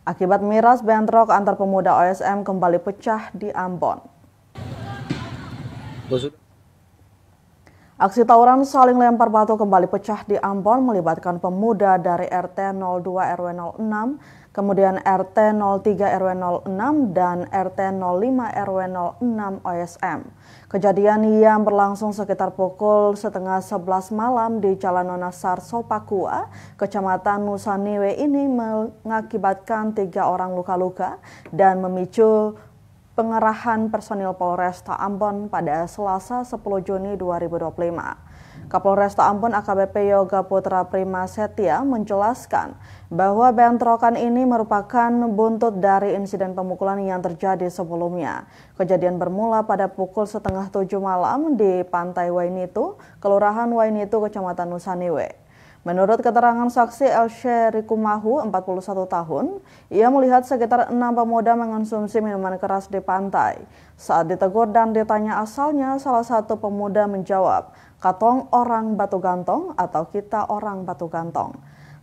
Akibat miras bentrok antar pemuda OSM kembali pecah di Ambon. Aksi tawuran saling lempar batu kembali pecah di Ambon melibatkan pemuda dari RT 02 RW 06, kemudian RT 03 RW 06 dan RT 05 RW 06 OSM. Kejadian yang berlangsung sekitar pukul setengah 11 malam di Jalan Nonasar Sopakua, Kecamatan Nusaniwe ini mengakibatkan 3 orang luka-luka dan memicu pengerahan personil Polresta Ambon pada Selasa 10 Juni 2025. Kapolresta Ambon AKBP Yoga Putra Prima Setia menjelaskan bahwa bentrokan ini merupakan buntut dari insiden pemukulan yang terjadi sebelumnya. Kejadian bermula pada pukul setengah 7 malam di Pantai Wainitu, Kelurahan Wainitu, Kecamatan Nusaniwe. Menurut keterangan saksi Elshe Rikumahu, 41 tahun, ia melihat sekitar 6 pemuda mengonsumsi minuman keras di pantai. Saat ditegur dan ditanya asalnya, salah satu pemuda menjawab, "Katong orang batu gantong" atau "kita orang batu gantong".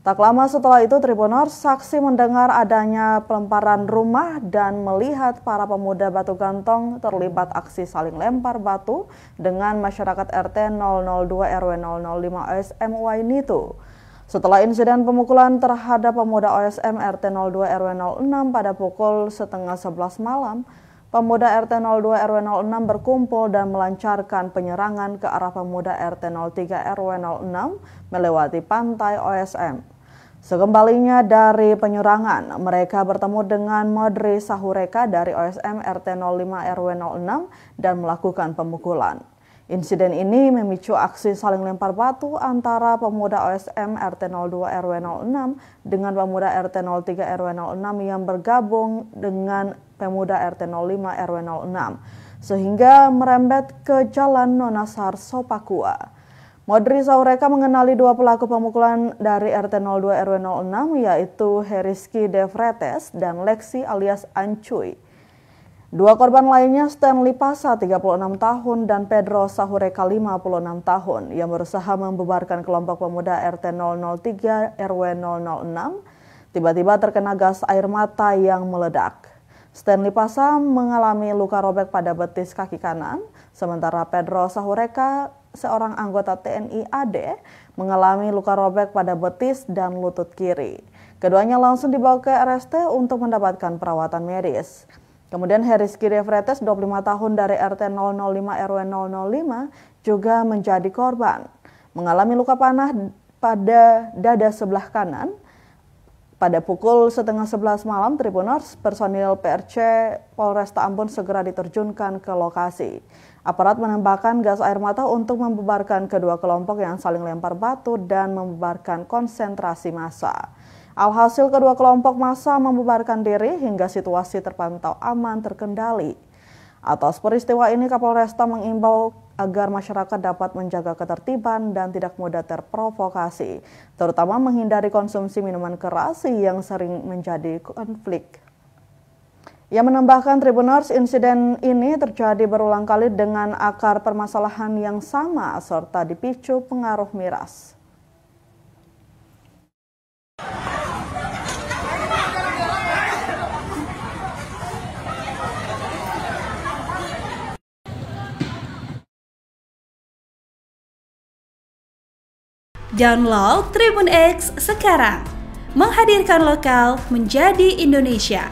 Tak lama setelah itu, Tribuners saksi mendengar adanya pelemparan rumah dan melihat para pemuda batu gantong terlibat aksi saling lempar batu dengan masyarakat RT 002 RW 005 OSM Wainitu. Setelah insiden pemukulan terhadap pemuda OSM RT 02 RW 06 pada pukul setengah 11 malam, pemuda RT 02 RW 06 berkumpul dan melancarkan penyerangan ke arah pemuda RT 03 RW 06 melewati pantai OSM. Sekembalinya dari penyerangan, mereka bertemu dengan Modri Sahureka dari OSM RT 05 RW 06 dan melakukan pemukulan. Insiden ini memicu aksi saling lempar batu antara pemuda OSM RT 02 RW 06 dengan pemuda RT 03 RW 06 yang bergabung dengan pemuda RT 05 RW 06 sehingga merembet ke Jalan Nonasar Sopakua. Modri Sahureka mengenali 2 pelaku pemukulan dari RT 02 RW 06 yaitu Heriski Devretes dan Lexi alias Ancuy. 2 korban lainnya Stanley Pasa 36 tahun dan Pedro Sahureka 56 tahun yang berusaha membubarkan kelompok pemuda RT 003 RW 006 tiba-tiba terkena gas air mata yang meledak. Stanley Pasa mengalami luka robek pada betis kaki kanan, sementara Pedro Sahureka, seorang anggota TNI AD, mengalami luka robek pada betis dan lutut kiri. Keduanya langsung dibawa ke RST untuk mendapatkan perawatan medis. Kemudian Heriski Devretes, 25 tahun dari RT 005 RW 005, juga menjadi korban. Mengalami luka panah pada dada sebelah kanan. Pada pukul setengah 11 malam, Tribuners, personil PRC Polresta Ambon segera diterjunkan ke lokasi. Aparat menembakkan gas air mata untuk membubarkan kedua kelompok yang saling lempar batu dan membubarkan konsentrasi massa. Alhasil kedua kelompok massa membubarkan diri hingga situasi terpantau aman terkendali. Atas peristiwa ini, Kapolresta mengimbau agar masyarakat dapat menjaga ketertiban dan tidak mudah terprovokasi, terutama menghindari konsumsi minuman keras yang sering menjadi konflik. Ia menambahkan, Tribuners, insiden ini terjadi berulang kali dengan akar permasalahan yang sama serta dipicu pengaruh miras. Download Tribun X sekarang, menghadirkan lokal menjadi Indonesia.